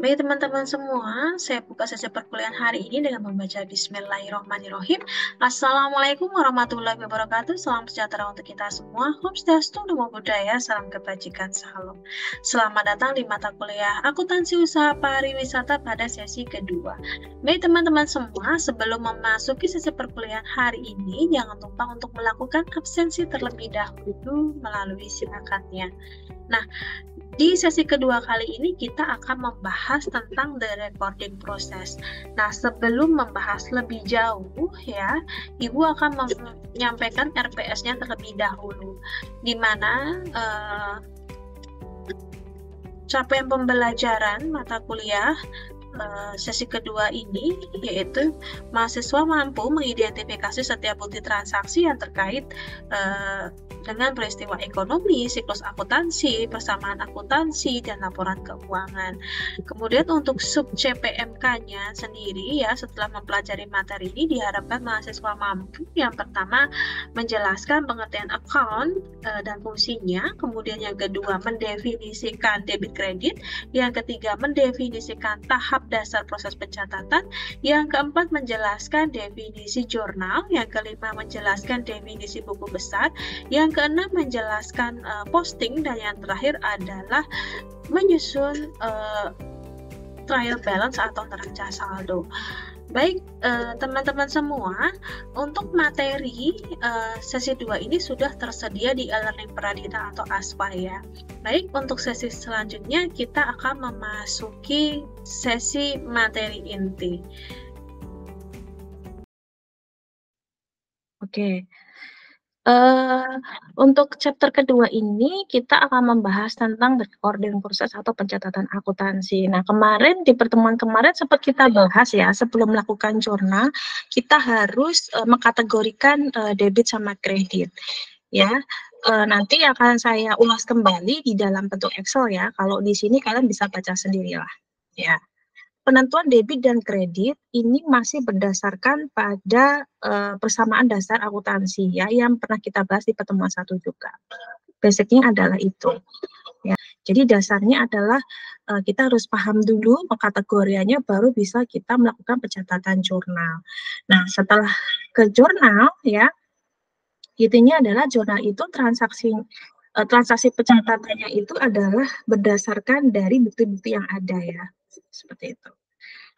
Baik teman-teman semua, saya buka sesi perkuliahan hari ini dengan membaca Bismillahirrahmanirrahim. Assalamualaikum warahmatullahi wabarakatuh. Salam sejahtera untuk kita semua. Om Swastiastu, Namo Buddhaya, salam kebajikan, salam. Selamat datang di mata kuliah Akuntansi Usaha Pariwisata pada sesi kedua. Baik teman-teman semua, sebelum memasuki sesi perkuliahan hari ini, jangan lupa untuk melakukan absensi terlebih dahulu melalui silakannya. Nah, di sesi kedua kali ini kita akan membahas tentang the recording process. Nah, sebelum membahas lebih jauh ya, Ibu akan menyampaikan RPS-nya terlebih dahulu, di mana capaian pembelajaran mata kuliah sesi kedua ini yaitu mahasiswa mampu mengidentifikasi setiap bukti transaksi yang terkait dengan peristiwa ekonomi, siklus akuntansi, persamaan akuntansi, dan laporan keuangan. Kemudian untuk sub CPMK-nya sendiri ya, setelah mempelajari materi ini diharapkan mahasiswa mampu yang pertama menjelaskan pengertian account dan fungsinya, kemudian yang kedua mendefinisikan debit kredit, yang ketiga mendefinisikan tahap dasar proses pencatatan, yang keempat menjelaskan definisi jurnal, yang kelima menjelaskan definisi buku besar, yang keenam menjelaskan posting, dan yang terakhir adalah menyusun trial balance atau neraca saldo. Baik, teman-teman semua, untuk materi sesi 2 ini sudah tersedia di e-learning Pradita atau ASPA ya. Baik, untuk sesi selanjutnya kita akan memasuki sesi materi inti. Oke. Untuk chapter kedua ini kita akan membahas tentang recording proses atau pencatatan akuntansi. Nah, kemarin di pertemuan kemarin sempat kita bahas ya, sebelum melakukan jurnal kita harus mengkategorikan debit sama kredit. Ya, nanti akan saya ulas kembali di dalam bentuk Excel ya. Kalau di sini kalian bisa baca sendirilah. Ya. Penentuan debit dan kredit ini masih berdasarkan pada persamaan dasar akuntansi ya, yang pernah kita bahas di pertemuan 1 juga. Basicnya adalah itu. Ya. Jadi dasarnya adalah kita harus paham dulu kategoriannya, baru bisa kita melakukan pencatatan jurnal. Nah, setelah ke jurnal ya, intinya adalah jurnal itu transaksi pencatatannya itu adalah berdasarkan dari bukti-bukti yang ada ya, seperti itu.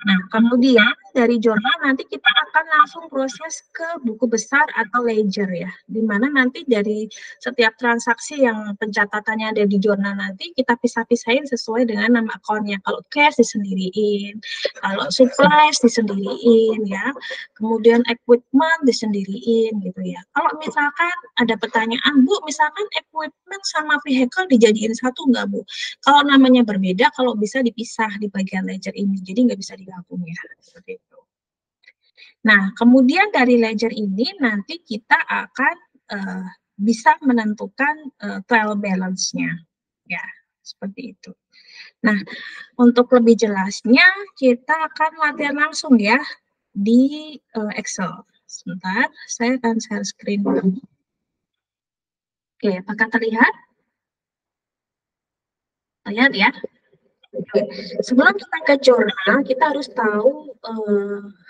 Nah, kemudian dari jurnal nanti kita akan langsung proses ke buku besar atau ledger ya, di mana nanti dari setiap transaksi yang pencatatannya ada di jurnal nanti kita pisah-pisahin sesuai dengan nama akunnya. Kalau cash disendiriin, kalau supplies disendiriin ya, kemudian equipment disendiriin gitu ya. Kalau misalkan ada pertanyaan, Bu, misalkan equipment sama vehicle dijadiin satu nggak, Bu? Kalau namanya berbeda, kalau bisa dipisah di bagian ledger ini, jadi nggak bisa digabung ya, seperti itu. Nah, kemudian dari ledger ini nanti kita akan bisa menentukan trial balance-nya, ya, seperti itu. Nah, untuk lebih jelasnya kita akan latihan langsung ya di Excel. Sebentar, saya akan share screen dulu. Oke, apakah terlihat? Terlihat ya? Sebelum kita ke jurnal, kita harus tahu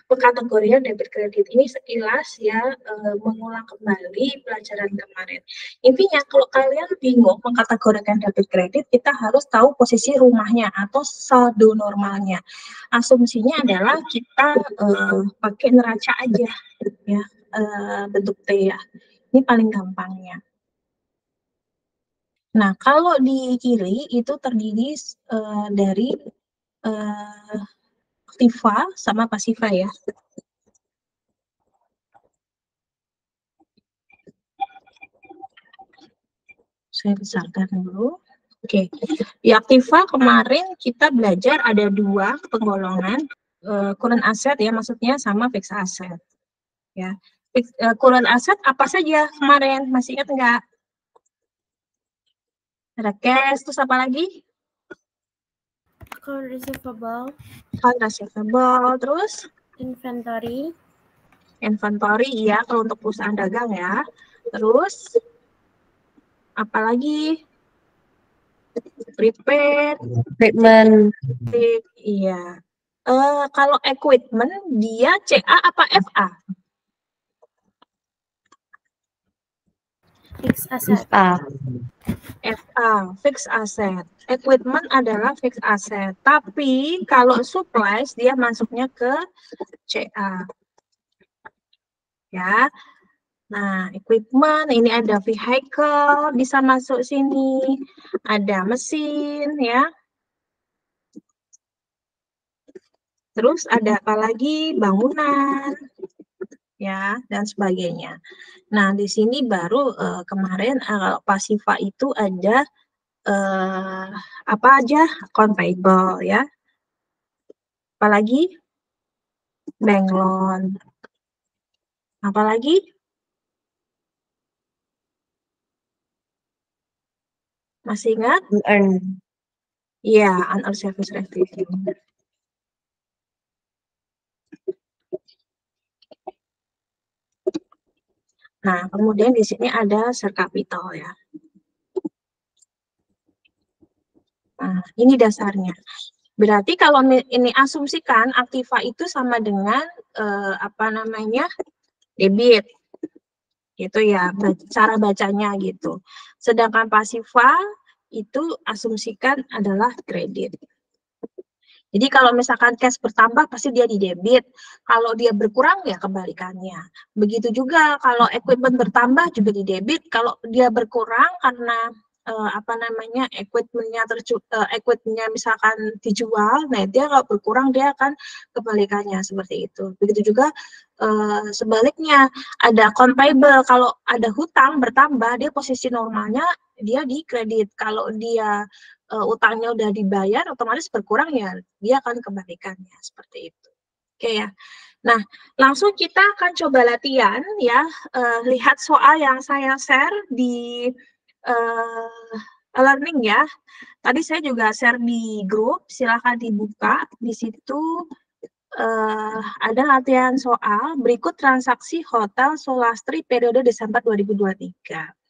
pengkategorian debit kredit ini sekilas ya, mengulang kembali pelajaran kemarin. Intinya kalau kalian bingung mengkategorikan debit kredit, kita harus tahu posisi rumahnya atau saldo normalnya. Asumsinya adalah kita pakai neraca aja ya, bentuk T ya. Ini paling gampangnya. Nah, kalau di kiri itu terdiri dari aktiva sama pasiva ya. Saya besarkan dulu. Oke, di aktiva kemarin kita belajar ada 2 penggolongan, current asset ya, maksudnya sama fixed asset. Ya, current asset apa saja kemarin, masih ingat nggak? Ada cash, terus apa lagi? Account receivable. Account receivable, terus? Inventory. Inventory, ya, kalau untuk perusahaan dagang ya. Terus, apa lagi? Prepaid, Equipment. iya. Kalau equipment dia CA apa FA? Fixed asset. FA, fixed asset. Equipment adalah fixed asset. Tapi kalau supplies dia masuknya ke CA. Ya. Nah, equipment ini ada vehicle bisa masuk sini. Ada mesin ya. Terus ada apa lagi? Bangunan. Ya, dan sebagainya. Nah, di sini baru kemarin Pasifa itu ada apa aja? Convertible ya. Apalagi bank loan. Apalagi? Masih ingat? Unearned. Iya, unearned service revenue. Nah, kemudian di sini ada share capital ya. Nah, ini dasarnya. Berarti kalau ini asumsikan aktiva itu sama dengan apa namanya? Debit. Gitu ya, cara bacanya gitu. Sedangkan pasiva itu asumsikan adalah kredit. Jadi kalau misalkan cash bertambah pasti dia di debit. Kalau dia berkurang ya kebalikannya. Begitu juga kalau equipment bertambah juga di debit. Kalau dia berkurang karena apa namanya equipmentnya misalkan dijual, nah dia kalau berkurang dia akan kebalikannya seperti itu. Begitu juga sebaliknya ada convertible. Kalau ada hutang bertambah dia posisi normalnya dia di kredit. Kalau dia utangnya udah dibayar, otomatis berkurang ya, dia akan kebalikannya seperti itu. Oke ya. Nah, langsung kita akan coba latihan ya, lihat soal yang saya share di learning ya. Tadi saya juga share di grup, silahkan dibuka. Di situ ada latihan soal berikut transaksi Hotel Solastri periode Desember 2023.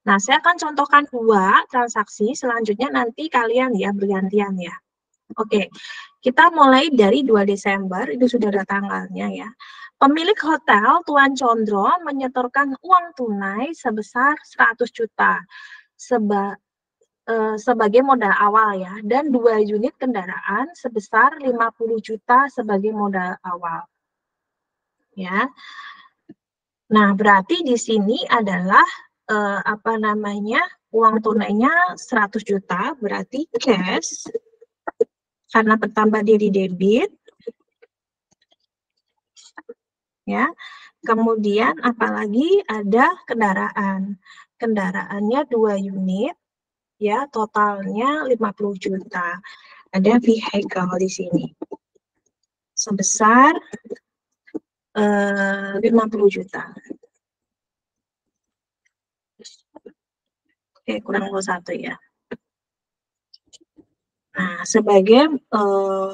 Nah, saya akan contohkan 2 transaksi, selanjutnya nanti kalian ya bergantian ya. Oke, kita mulai dari 2 Desember, itu sudah ada tanggalnya ya. Pemilik hotel Tuan Condro menyetorkan uang tunai sebesar 100 juta sebagai modal awal ya, dan 2 unit kendaraan sebesar 50 juta sebagai modal awal. Ya. Nah, berarti di sini adalah apa namanya? Uang tunainya 100 juta, berarti cash karena bertambah dia di debit. Ya. Kemudian apalagi ada kendaraan. Kendaraannya 2 unit ya, totalnya 50 juta. Ada vehicle di sini. Sebesar 50 juta. Oke, kurang 1 ya. Nah, sebagai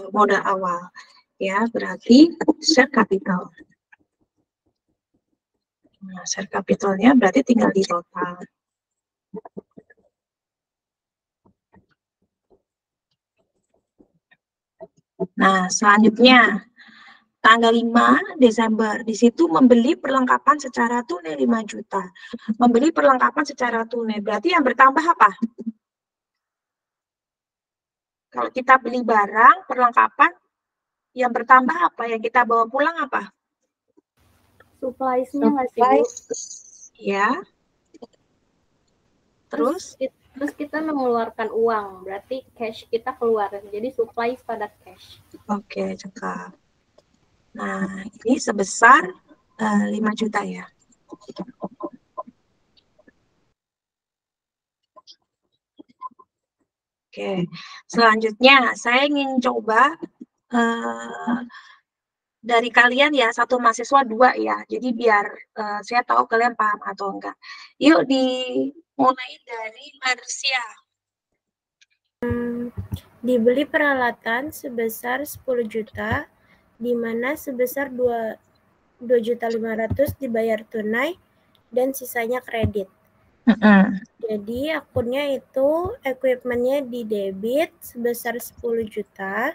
modal awal ya, berarti share capital. Nah, share capitalnya berarti tinggal di total. Nah, selanjutnya tanggal 5 Desember, di situ membeli perlengkapan secara tunai 5 juta. Membeli perlengkapan secara tunai, berarti yang bertambah apa? Kalau kita beli barang, perlengkapan, yang bertambah apa? Yang kita bawa pulang apa? Supplies-nya nggak sih, Bu? Ya. Terus kita mengeluarkan uang, berarti cash kita keluar. Jadi supplies pada cash. Oke, cakep. Nah, ini sebesar 5 juta ya. Oke, selanjutnya saya ingin coba dari kalian ya, 1 mahasiswa 2 ya. Jadi biar saya tahu kalian paham atau enggak. Yuk dimulai dari Marcia. Dibeli peralatan sebesar 10 juta, di mana sebesar 2.500.000 dibayar tunai dan sisanya kredit. Jadi akunnya itu equipmentnya di debit sebesar 10 juta.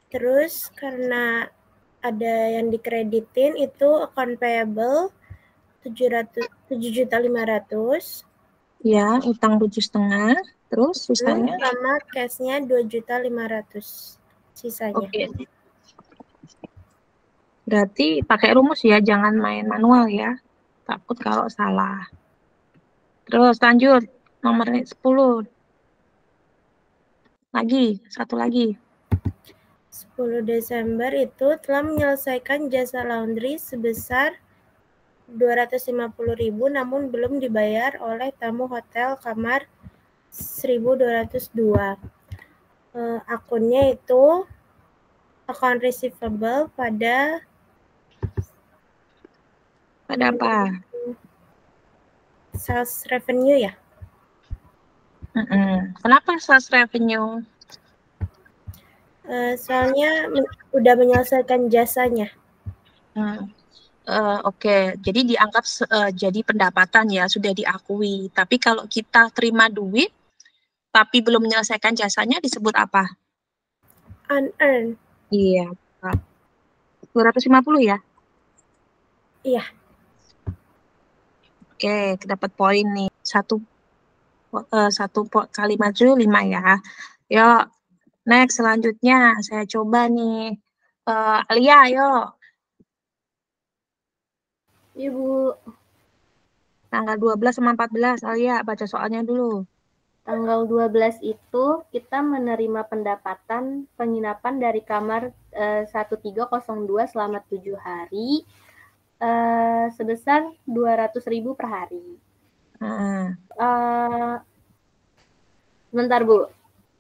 Terus karena ada yang dikreditin itu account payable 7.500.000. Ya, utang 7,5. Terus sisanya? Sama cashnya 2.500.000 sisanya. Oke. Berarti pakai rumus ya, jangan main manual ya. Takut kalau salah. Terus lanjut, nomor 10. Lagi, satu lagi. 10 Desember itu telah menyelesaikan jasa laundry sebesar 250.000 namun belum dibayar oleh tamu hotel kamar 1202. Akunnya itu account receivable pada apa? sales revenue ya. Kenapa sales revenue? Soalnya udah menyelesaikan jasanya. Oke, jadi dianggap jadi pendapatan ya, sudah diakui. Tapi kalau kita terima duit, tapi belum menyelesaikan jasanya, disebut apa? Unearned. Iya, 250 ya? Iya. Oke, dapat poin nih. Satu kali maju 5 ya. Yuk, next selanjutnya saya coba nih. Alia, yuk. Ibu, Tanggal 12 sama 14, Alia, baca soalnya dulu. tanggal 12 itu kita menerima pendapatan penginapan dari kamar 1302 selama 7 hari sebesar 200.000 per hari. Sebentar Bu,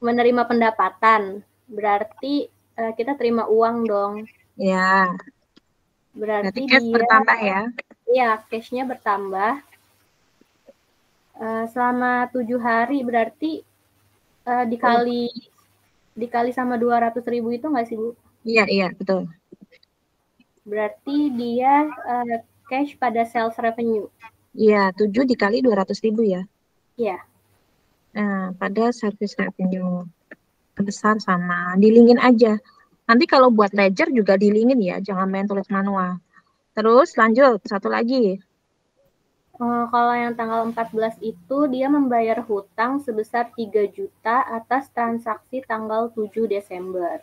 menerima pendapatan berarti kita terima uang dong. Ya. Berarti cash bertambah ya? Iya, cashnya bertambah. Selama 7 hari berarti dikali sama 200.000 itu nggak sih Bu? Iya, betul. Berarti dia cash pada sales revenue. Iya, 7 dikali 200.000 ya? Iya. Nah, pada service revenue besar sama, dilingin aja. Nanti kalau buat ledger juga dilingin ya, jangan main tulis manual. Terus lanjut, satu lagi. Kalau yang tanggal 14 itu dia membayar hutang sebesar 3 juta atas transaksi tanggal 7 Desember.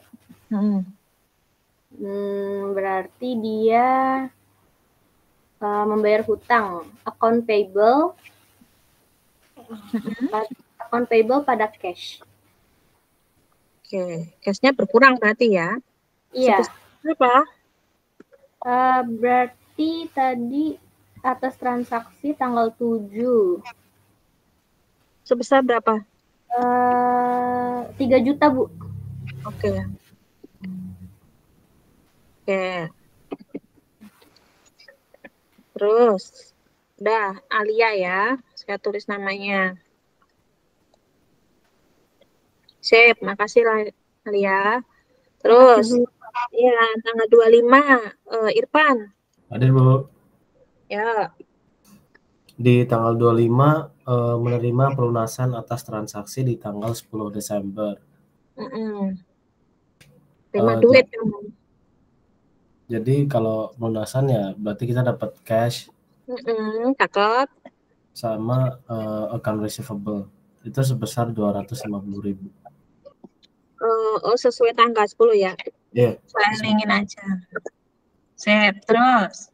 Berarti dia membayar hutang account payable pada cash. Oke, cashnya berkurang berarti ya? Iya. Berapa? Berarti tadi atas transaksi tanggal 7. Sebesar berapa? 3 juta, Bu. Oke. Terus, udah Alia ya, saya tulis namanya. Sip, makasih lah Alia. Terus, ya tanggal 25, Irfan. Hadir Bu. Ya. Di tanggal 25 menerima pelunasan atas transaksi di tanggal 10 Desember. Terima duit. Jadi kalau pelunasan ya berarti kita dapat cash. Cakep. Sama account receivable. Itu sebesar 250.000. Sesuai tanggal 10 ya? Iya. Saya lingin aja. Sip, terus?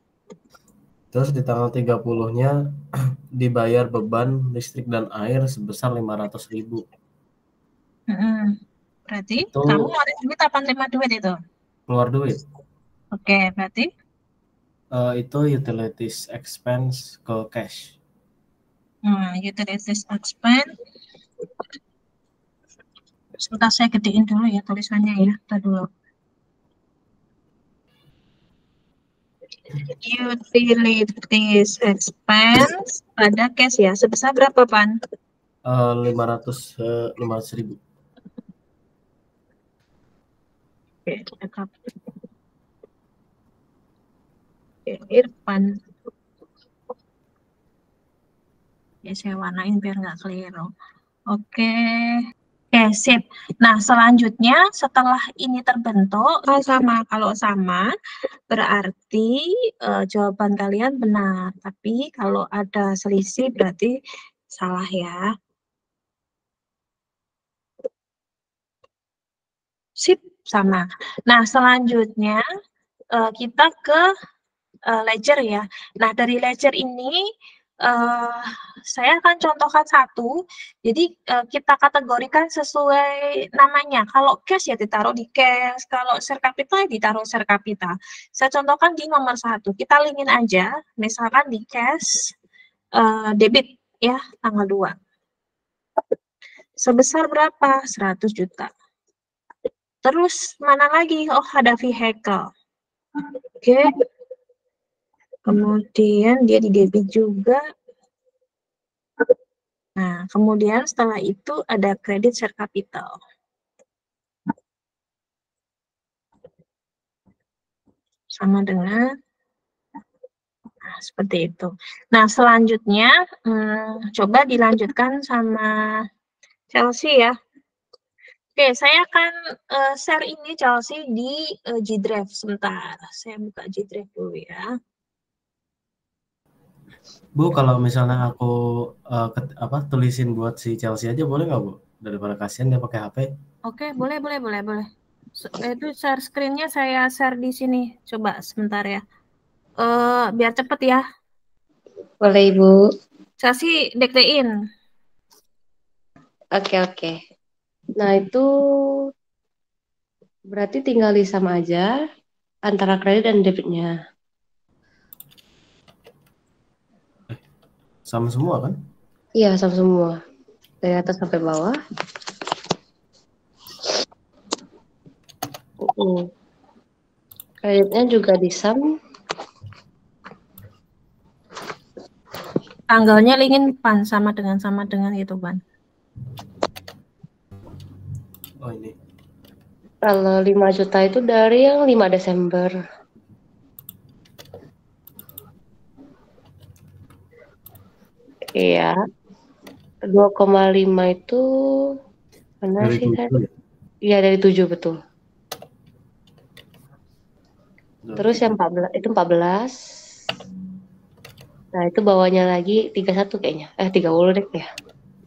Terus di tanggal 30-nya dibayar beban listrik dan air sebesar 500.000. Berarti itu, kamu ngeluarin duit apa terima duit itu? Keluar duit. Oke, berarti? Itu utilities expense ke cash. Utilities expense. Sebentar saya gedein dulu ya tulisannya ya. Kita dulu. Utilities expense pada cash ya. Sebesar berapa, Pan? 500.000. Oke, cakep. Oke, Irfan. Ya, saya warnain biar nggak keliru. Oke. Oke, sip. Nah, selanjutnya setelah ini terbentuk, kalau sama berarti jawaban kalian benar. Tapi kalau ada selisih berarti salah ya. Sip, sama. Nah, selanjutnya kita ke ledger ya. Nah, dari ledger ini saya akan contohkan satu. Jadi kita kategorikan sesuai namanya. Kalau cash ya ditaruh di cash, kalau share capital ya ditaruh share capital. Saya contohkan di nomor 1. Kita linkin aja, misalkan di cash debit ya tanggal 2. Sebesar berapa? 100 juta. Terus mana lagi? Oh, ada vehicle. Oke. Kemudian dia di debit juga. Nah, kemudian setelah itu ada kredit share capital. Sama dengan, nah, seperti itu. Nah, selanjutnya, coba dilanjutkan sama Chelsea ya. Oke, saya akan share ini Chelsea di G-Drive. Sebentar, saya buka G-Drive dulu ya. Bu, kalau misalnya aku tulisin buat si Chelsea aja boleh nggak, Bu? Daripada kasihan dia pakai HP. Oke, boleh. Itu share screen-nya saya share di sini. Coba sebentar ya. Biar cepet ya. Boleh, Ibu. Chelsea dektein. Oke. Nah, itu berarti tinggal disama aja antara kredit dan debitnya. Sama semua kan? Iya, sama semua. Dari atas sampai bawah. Kreditnya juga disam. Tanggalnya ingin pan sama dengan gitu, Ban. Oh, ini. Kalau 5 juta itu dari yang 5 Desember. Iya. 2,5 itu mana Dari sih? 7 ya? Iya, dari 7 betul. Terus yang 14 itu 14. Nah, itu bawahnya lagi 31 kayaknya. 30 deh ya.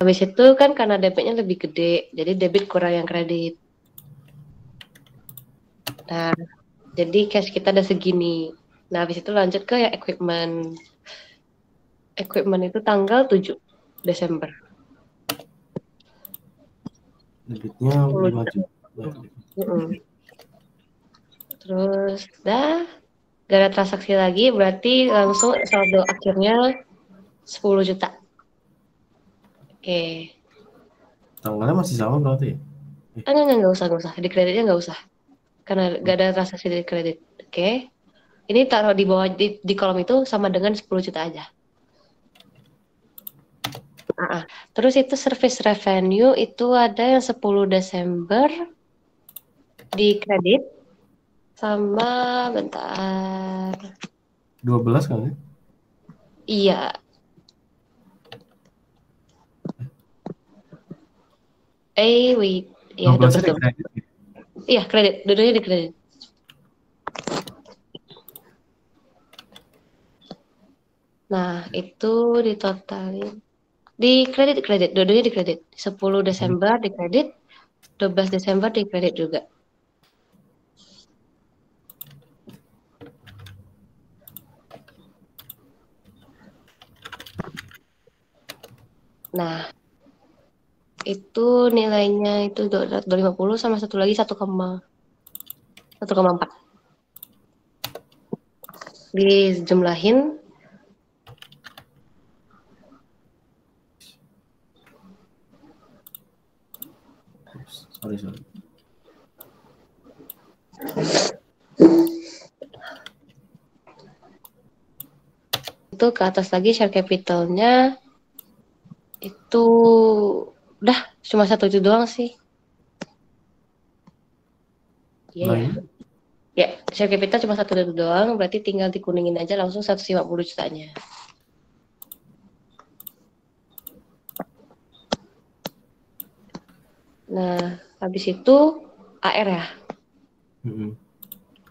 Habis itu kan karena debitnya lebih gede, jadi debit kurang yang kredit. Nah, jadi cash kita ada segini. Nah, habis itu lanjut ke ya equipment. Equipment itu tanggal 7 Desember. Debitnya 5 juta. Terus gak ada transaksi lagi, berarti langsung saldo akhirnya 10 juta. Oke. Tanggalnya masih sama berarti ya? Nggak usah. Di kreditnya nggak usah. Karena gak ada transaksi dari kredit. Oke. Ini taruh di bawah di kolom itu sama dengan 10 juta aja. Terus itu service revenue itu ada yang 10 Desember di kredit sama bentar. 12 kan ya? Iya. Wait. Ya, 12 di kredit. Iya, kredit. Dua-duanya di kredit. Nah, itu ditotalin. Di kredit. Dua-duanya di kredit. 10 Desember di kredit, 12 Desember di kredit juga. Nah, itu nilainya itu 250 sama satu lagi 1,4. Dijumlahin Sorry. Itu ke atas lagi share capitalnya itu udah cuma 1 itu doang sih. Iya ya. Ya, share capital cuma 1 itu doang, berarti tinggal dikuningin aja langsung 150 jutanya. Nah, habis itu AR ya. Mm-mm.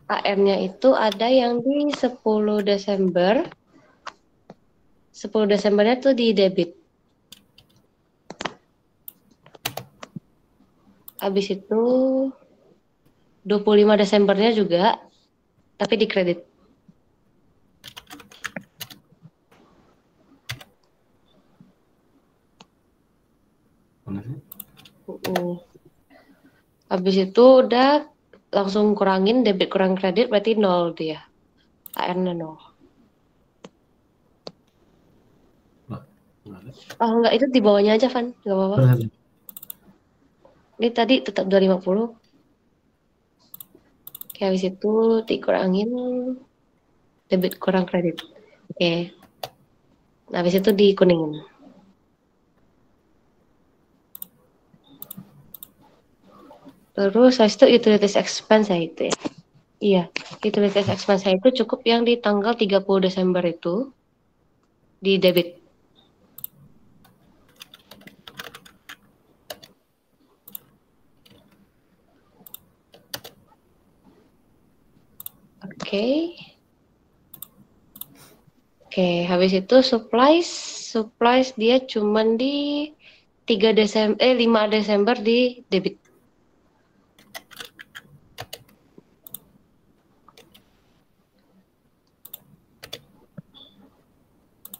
AR-nya itu ada yang di 10 Desember. 10 Desembernya tuh di debit. Habis itu 25 Desembernya juga, tapi di kredit. Mana sih? Habis itu udah langsung kurangin debit kurang kredit berarti 0 dia. AR-nya 0. Nggak ada. Oh enggak, itu di bawahnya aja, Van. Enggak apa-apa. Berapa? Ini tadi tetap 250. Oke, habis itu dikurangin debit kurang kredit. Oke. Nah, habis itu dikuningin. Terus habis itu utilities expense ya itu ya. Iya, utilities expense itu cukup yang di tanggal 30 Desember itu di debit. Oke. Oke, habis itu supplies dia cuman di 5 Desember di debit.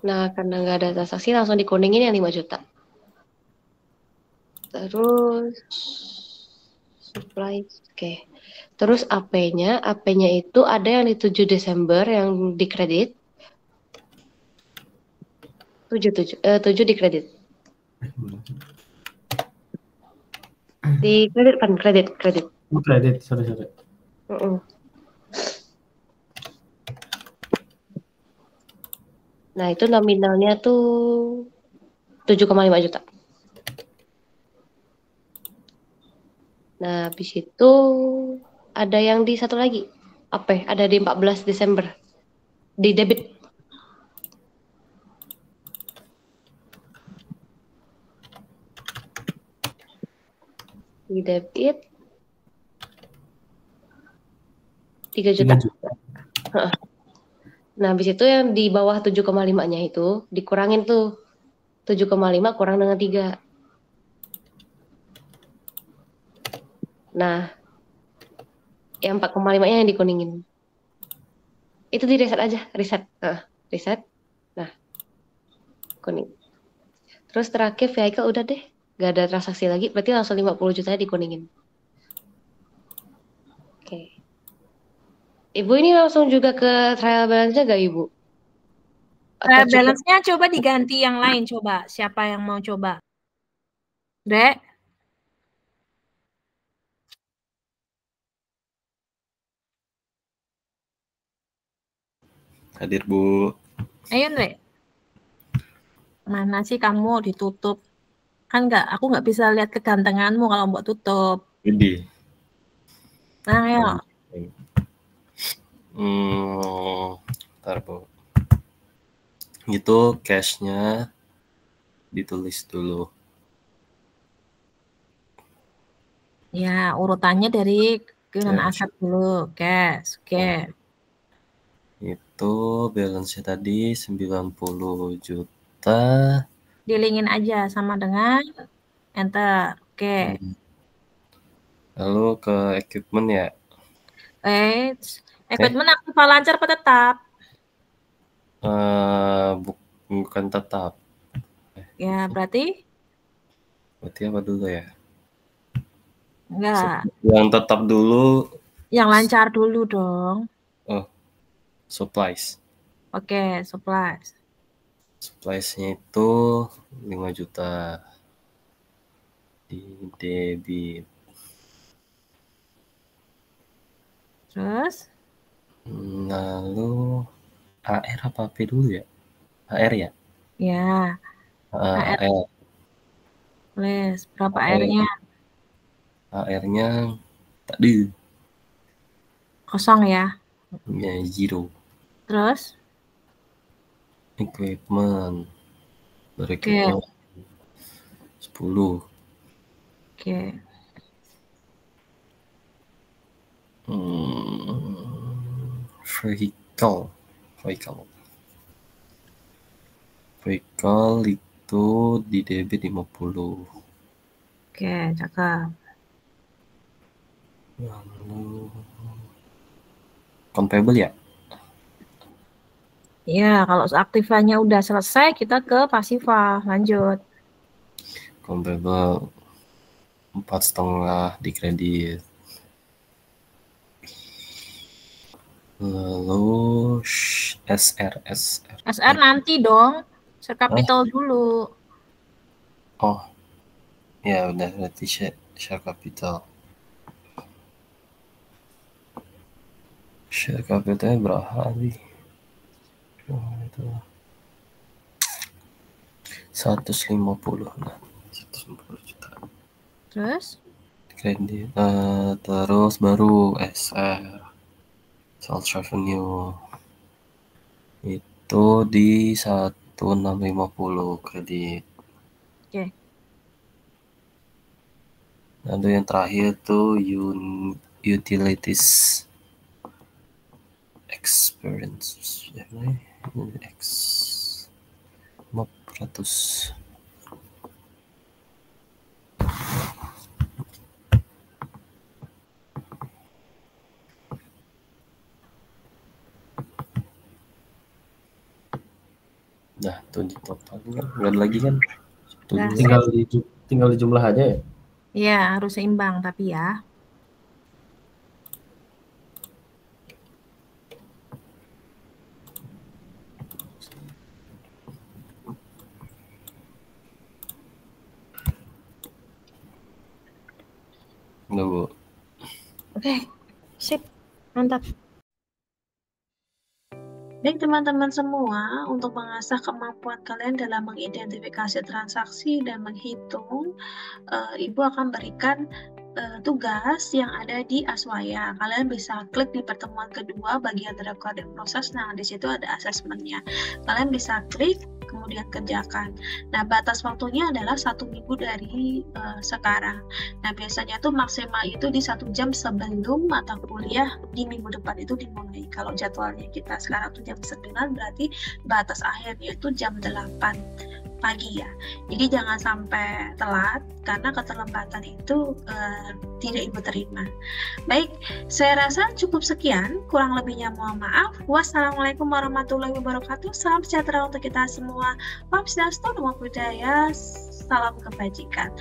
Nah, karena nggak ada transaksi langsung dikuningin yang 5 juta. Terus supplies, oke. Terus AP-nya itu ada yang di 7 Desember yang di kredit. 7 di kredit. Di kredit kan kredit. Oh, kredit, sorry. Nah, itu nominalnya tuh 7,5 juta. Nah, habis itu ada yang di satu lagi. Apa ya? Ada di 14 Desember. Di debit. Di debit 3 juta. 3 juta. Nah, habis itu yang di bawah 7,5-nya itu dikurangin tuh. 7,5 kurang dengan 3. Nah, yang 4,5-nya yang dikuningin. Itu di reset aja, reset. Reset. Nah, kuning. Terus terakhir vehicle udah deh. Gak ada transaksi lagi, berarti langsung 50 juta dikuningin. Oke. Ibu ini langsung juga ke trial balance-nya gak, Ibu? Atau cukup? Balance-nya coba diganti yang lain, coba. Siapa yang mau coba? Dek? Hadir, Bu. Ayo, Dek. Mana sih kamu ditutup? Kan aku nggak bisa lihat kegantenganmu kalau mau tutup. Ini. Nah, ayo. Ntar, Bu. Itu cash-nya ditulis dulu. Ya, urutannya dari kiriman Ya. aset dulu, cash, oke. Itu balance-nya tadi 90 juta. Dilingin aja sama dengan enter, oke. Lalu ke equipment ya. Equipment aktif lancar apa tetap? Bukan tetap. Ya, berarti apa dulu ya? enggak. Yang tetap dulu. Yang lancar dulu dong. Oh, supplies. Oke, supplies. Supplies-nya itu 5 juta di debit. Terus? Lalu AR apa P dulu ya? AR ya? Ya. AR. Les, berapa AR-nya? AR-nya tadi. Kosong ya? Ya, 0. Terus? Equipment. Berequipment 10. Oke. Vehicle. Vehicle itu di debit 50. Oke, cakep. Lalu countable ya? Ya, kalau aktifannya udah selesai, kita ke pasifa. Lanjut. Countable 4,5 di kredit. Lalu SR. SR nanti dong. Share capital dulu. Oh, ya udah berarti share capital. Share capitalnya berapa nih? Itu 150. Nah, 150 juta. Terus? Kredit. Terus baru SR. Sales revenue. Itu di 1.650 kredit. Oke. Lalu yang terakhir tuh utilities experience X 500. Nah, tuh di total kan nggak ada lagi kan? Nah, Tinggal di jumlah aja ya. Iya, harus seimbang tapi ya. Udah, Bu. Oke, sip. Mantap. Baik teman-teman semua, untuk mengasah kemampuan kalian dalam mengidentifikasi transaksi dan menghitung, Ibu akan berikan tugas yang ada di Aswaya. Kalian bisa klik di pertemuan kedua bagian recording proses. Nah, di situ ada asesmennya. Kalian bisa klik, kemudian kerjakan. Nah, batas waktunya adalah 1 minggu dari sekarang. Nah, biasanya tuh maksimal itu di 1 jam sebelum mata kuliah di minggu depan itu dimulai. Kalau jadwalnya kita sekarang tuh jam 9, berarti batas akhirnya itu jam 8 pagi ya. Jadi jangan sampai telat karena keterlambatan itu tidak Ibu terima. Baik, saya rasa cukup sekian. Kurang lebihnya mohon maaf. Wassalamualaikum warahmatullahi wabarakatuh. Salam sejahtera untuk kita semua. Om Swastiastu, Namo Buddhaya. Salam kebajikan.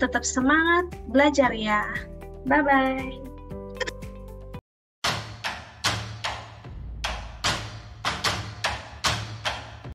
Tetap semangat belajar ya. Bye bye.